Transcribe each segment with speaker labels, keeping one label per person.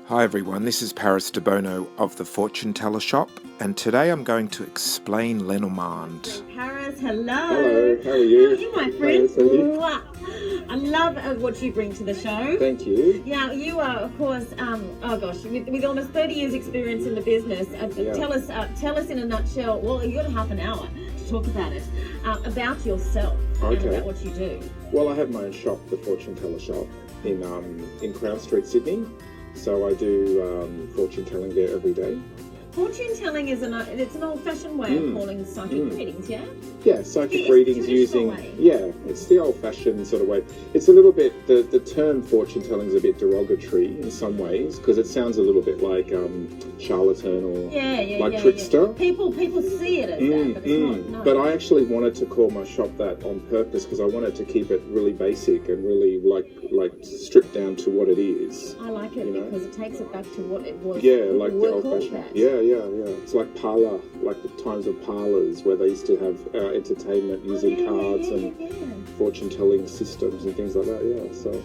Speaker 1: Hi everyone, this is Paris Debono of the Fortune Teller Shop, and today I'm going to explain Lenormand.
Speaker 2: Paris, hello.
Speaker 3: Hello, how are you?
Speaker 2: How are you, my friend?
Speaker 3: Hello,
Speaker 2: I love what you bring to the show.
Speaker 3: thank you.
Speaker 2: Yeah, you are, of course, with almost 30 years experience in the business.
Speaker 3: Yeah.
Speaker 2: Tell us in a nutshell, well, you've got half an hour to talk about it, about yourself and
Speaker 3: Okay.
Speaker 2: about what you do.
Speaker 3: Well, I have my own shop, the Fortune Teller Shop, in Crown Street, Sydney. So I do fortune telling there every day.
Speaker 2: Fortune telling is it's an old-fashioned way of calling psychic readings, yeah?
Speaker 3: Yeah, psychic
Speaker 2: It's
Speaker 3: readings
Speaker 2: traditional
Speaker 3: using,
Speaker 2: way.
Speaker 3: yeah, it's the old-fashioned sort of way. It's a little bit, the term fortune telling is a bit derogatory in some ways because it sounds a little bit like charlatan or like trickster.
Speaker 2: Yeah. People see it as that, but it's not. No.
Speaker 3: But I actually wanted to call my shop that on purpose because I wanted to keep it really basic and really like stripped down to what it is.
Speaker 2: I like it because it takes it back to what it was.
Speaker 3: Yeah, like the
Speaker 2: We'll
Speaker 3: old
Speaker 2: call
Speaker 3: fashioned.
Speaker 2: that.
Speaker 3: Yeah. It's like parlour, like the times of parlours where they used to have entertainment using cards and fortune telling systems and things like that. Yeah, so.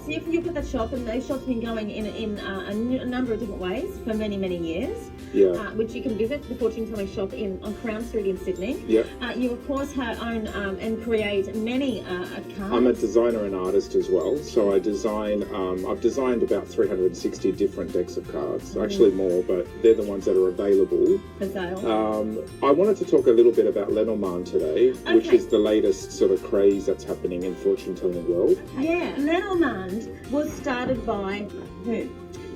Speaker 2: See, if you put that shop, and those shops have been going in a number of different ways for many, many years.
Speaker 3: Yeah.
Speaker 2: Which you can visit the fortune telling shop on Crown Street in Sydney.
Speaker 3: Yeah.
Speaker 2: You of course own and create many cards.
Speaker 3: I'm a designer and artist as well, so I design. I've designed about 360 different decks of cards, actually more, but they're the ones that are available
Speaker 2: for sale.
Speaker 3: I wanted to talk a little bit about Lenormand today, which is the latest sort of craze that's happening in fortune telling world.
Speaker 2: Yeah, Lenormand was started by who?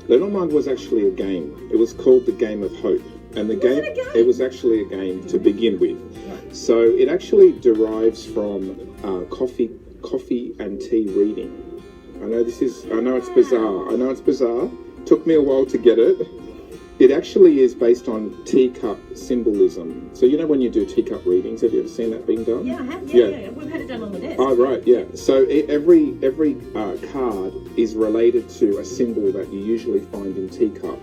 Speaker 3: Lenormand was actually a game. It was called the Game of Hope. And it was actually a game to begin with. Right. So it actually derives from coffee and tea reading. I know it's bizarre. Took me a while to get it. It actually is based on teacup symbolism. So when you do teacup readings, have you ever seen that being done?
Speaker 2: Yeah, I have. Yeah. We've had it done on the desk.
Speaker 3: Oh, right, yeah. So every card is related to a symbol that you usually find in teacup.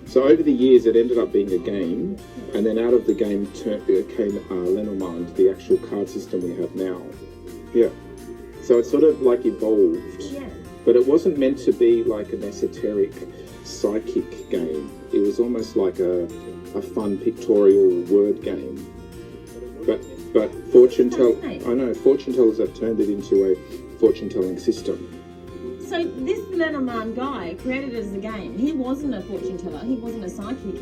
Speaker 3: So over the years, it ended up being a game, and then out of the game came Lenormand, the actual card system we have now. Yeah. So it sort of like evolved.
Speaker 2: Yeah.
Speaker 3: But it wasn't meant to be like an esoteric psychic game. It was almost like a fun pictorial word game. But fortune tellers have turned it into a fortune telling system.
Speaker 2: So this Lenormand guy created it as a game. He wasn't a fortune teller. He wasn't a psychic.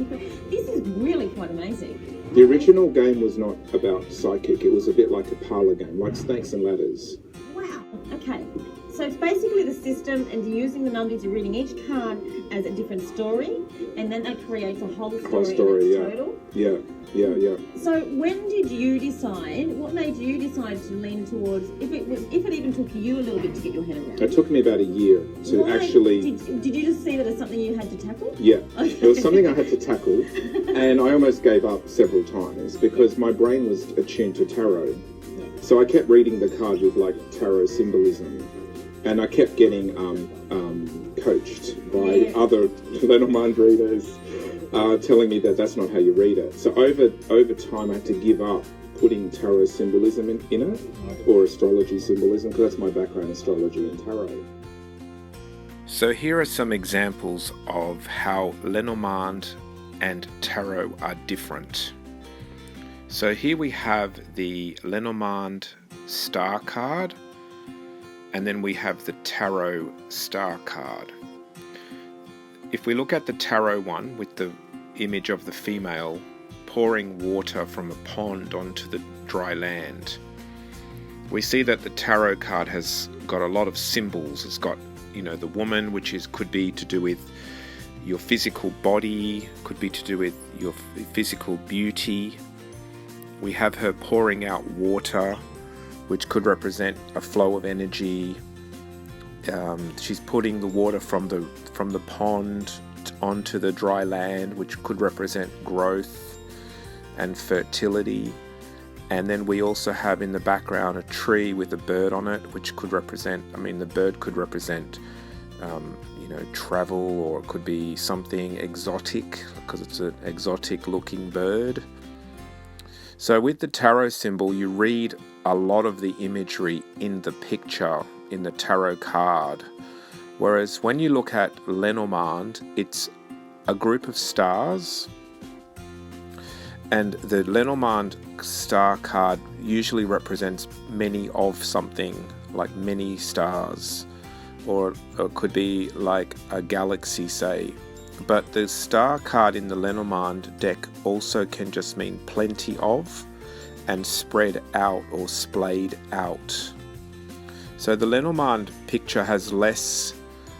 Speaker 2: This is really quite amazing.
Speaker 3: The original game was not about psychic. It was a bit like a parlour game, like Snakes and Ladders.
Speaker 2: Wow. Okay. So it's basically the system, and using the numbers, you're reading each card as a different story, and then that creates a whole story total.
Speaker 3: Yeah.
Speaker 2: So when did you decide? What made you decide to lean towards? If it even took you a little bit to get your head around.
Speaker 3: It took me about a year to actually.
Speaker 2: Did you just see that as something you had to tackle?
Speaker 3: Yeah, it was something I had to tackle, and I almost gave up several times because my brain was attuned to tarot. Yeah. So I kept reading the cards with like tarot symbolism. And I kept getting coached by other Lenormand readers telling me that that's not how you read it. So over time, I had to give up putting tarot symbolism in it, or astrology symbolism, because that's my background, astrology and tarot.
Speaker 1: So here are some examples of how Lenormand and tarot are different. So here we have the Lenormand star card, and then we have the tarot star card. If we look at the tarot one with the image of the female pouring water from a pond onto the dry land, we see that the tarot card has got a lot of symbols. It's got, the woman, which could be to do with your physical body, could be to do with your physical beauty. We have her pouring out water, which could represent a flow of energy. She's putting the water from the pond onto the dry land, which could represent growth and fertility. And then we also have in the background a tree with a bird on it, which could represent, the bird could represent, travel, or it could be something exotic because it's an exotic looking bird. So with the tarot symbol, you read a lot of the imagery in the picture, in the tarot card, Whereas when you look at Lenormand, it's a group of stars, and the Lenormand star card usually represents many of something, like many stars, or it could be like a galaxy, say. But the star card in the Lenormand deck also can just mean plenty of, and spread out or splayed out. So the Lenormand picture has less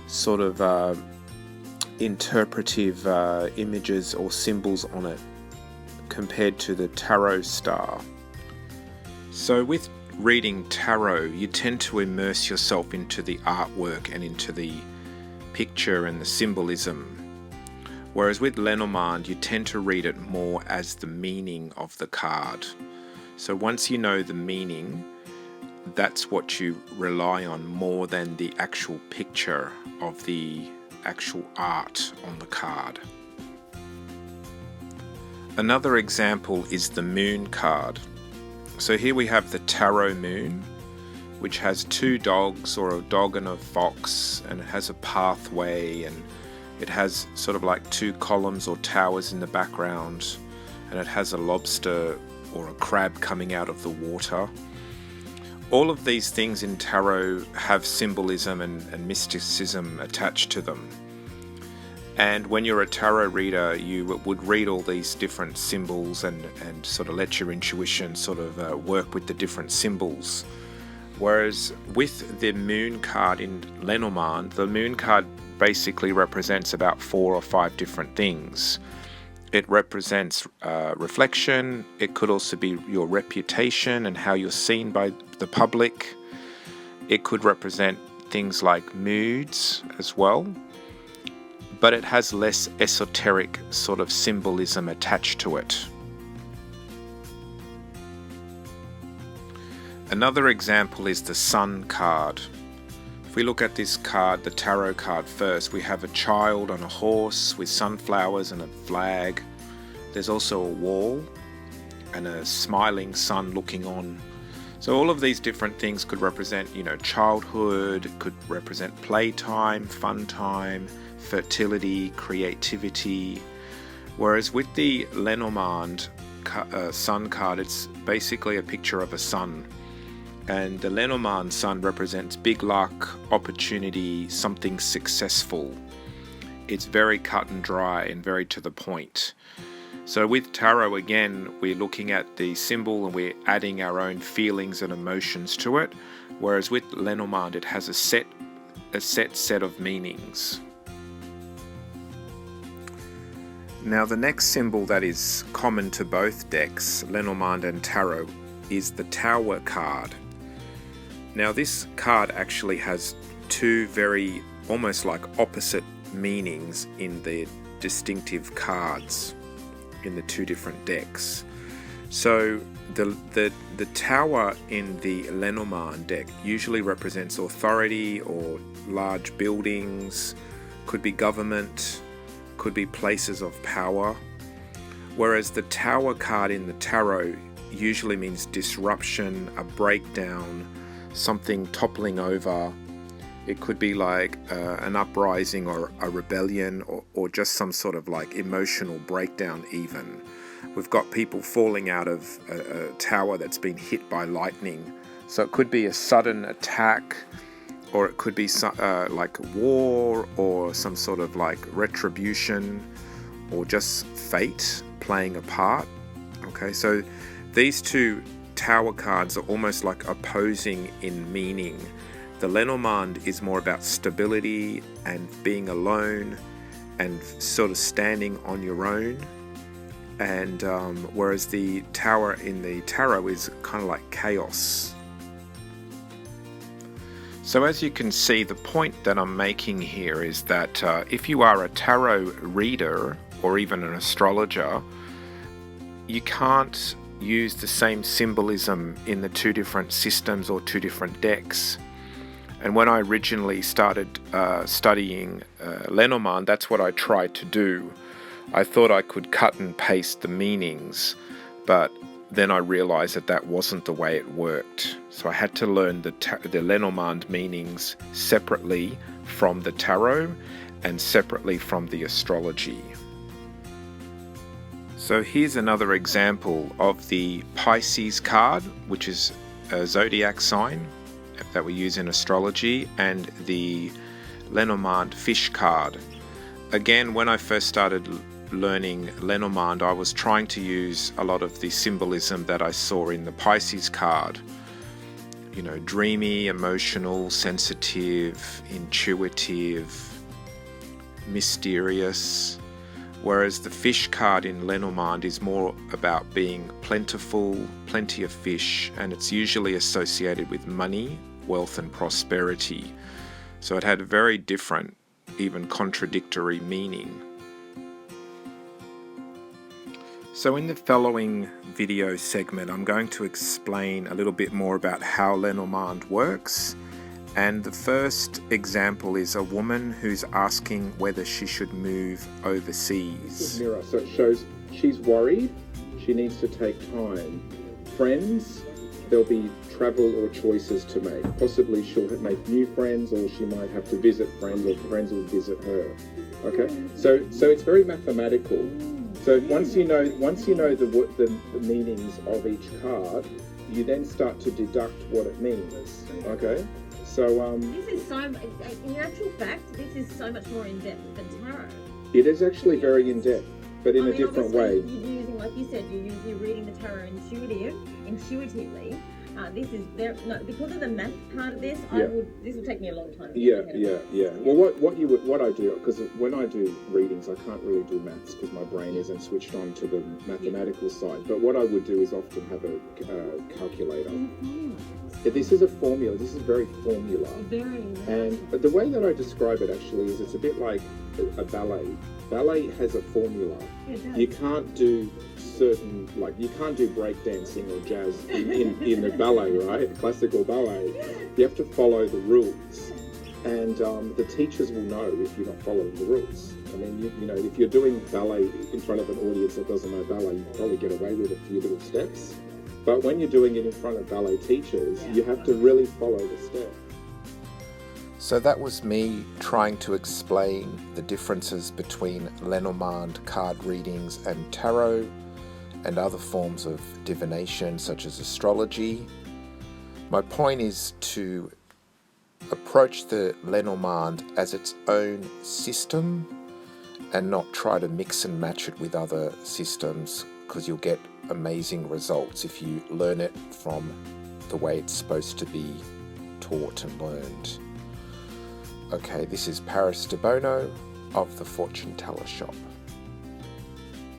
Speaker 1: sort of interpretive images or symbols on it compared to the tarot star. So with reading tarot, you tend to immerse yourself into the artwork and into the picture and the symbolism. Whereas with Lenormand, you tend to read it more as the meaning of the card. So once you know the meaning, that's what you rely on more than the actual picture of the actual art on the card. Another example is the moon card. So here we have the tarot moon, which has two dogs, or a dog and a fox, and it has a pathway, and it has sort of like two columns or towers in the background, and it has a lobster or a crab coming out of the water. All of these things in tarot have symbolism and mysticism attached to them. And when you're a tarot reader, you would read all these different symbols and sort of let your intuition sort of work with the different symbols. Whereas with the moon card in Lenormand, the moon card basically represents about 4 or 5 different things. It represents reflection. It could also be your reputation and how you're seen by the public. It could represent things like moods as well. But it has less esoteric sort of symbolism attached to it. Another example is the sun card. If we look at this card, the tarot card first, we have a child on a horse with sunflowers and a flag. There's also a wall and a smiling sun looking on. So all of these different things could represent, childhood, it could represent playtime, fun time, fertility, creativity. Whereas with the Lenormand sun card, it's basically a picture of a sun. And the Lenormand sun represents big luck, opportunity, something successful. It's very cut and dry and very to the point. So with tarot, again, we're looking at the symbol and we're adding our own feelings and emotions to it. Whereas with Lenormand, it has a set of meanings. Now the next symbol that is common to both decks, Lenormand and Tarot, is the Tower card. Now this card actually has two very almost like opposite meanings in the distinctive cards in the two different decks. So the Tower in the Lenormand deck usually represents authority or large buildings, could be government, could be places of power, whereas the Tower card in the Tarot usually means disruption, a breakdown, something toppling over. It could be like an uprising or a rebellion or just some sort of like emotional breakdown even. We've got people falling out of a tower that's been hit by lightning. So it could be a sudden attack, or it could be like war or some sort of like retribution or just fate playing a part. Okay, so these two Tower cards are almost like opposing in meaning. The Lenormand is more about stability and being alone and sort of standing on your own. And whereas the Tower in the Tarot is kind of like chaos. So as you can see, the point that I'm making here is that if you are a tarot reader or even an astrologer, you can't use the same symbolism in the two different systems or two different decks. And when I originally started studying Lenormand, that's what I tried to do. I thought I could cut and paste the meanings, but then I realized that that wasn't the way it worked. So I had to learn the Lenormand meanings separately from the tarot and separately from the astrology. So here's another example of the Pisces card, which is a zodiac sign that we use in astrology, and the Lenormand fish card. Again, when I first started learning Lenormand, I was trying to use a lot of the symbolism that I saw in the Pisces card. You know, dreamy, emotional, sensitive, intuitive, mysterious. Whereas the fish card in Lenormand is more about being plentiful, plenty of fish, and it's usually associated with money, wealth and prosperity. So it had a very different, even contradictory meaning. So in the following video segment, I'm going to explain a little bit more about how Lenormand works. And the first example is a woman who's asking whether she should move overseas.
Speaker 3: Mirror, so it shows she's worried, she needs to take time. Friends, there'll be travel or choices to make. Possibly she'll make new friends, or she might have to visit friends, or friends will visit her. Okay, so it's very mathematical. So once you know the meanings of each card, you then start to deduct what it means. Okay. So
Speaker 2: this is so, in actual fact, this is so much more in depth than tarot.
Speaker 3: It is actually very in depth, but in a different way.
Speaker 2: You're using, like you said, you're reading the tarot intuitively. Because of the math part of this, this would take me a long time.
Speaker 3: Yeah. Well, what I do, because when I do readings, I can't really do maths because my brain isn't switched on to the mathematical side. But what I would do is often have a calculator. This is a formula. This is very formula. And the way that I describe it actually is it's a bit like a ballet. Ballet has a formula. You can't do you can't do breakdancing or jazz in the ballet, right? Classical ballet. You have to follow the rules. And the teachers will know if you're not following the rules. I mean, you know, if you're doing ballet in front of an audience that doesn't know ballet, you probably get away with a few little steps. But when you're doing it in front of ballet teachers, you have to really follow the step.
Speaker 1: So that was me trying to explain the differences between Lenormand card readings and tarot and other forms of divination such as astrology. My point is to approach the Lenormand as its own system and not try to mix and match it with other systems, because you'll get amazing results if you learn it from the way it's supposed to be taught and learned. Okay, this is Paris Debono of the Fortune Teller Shop.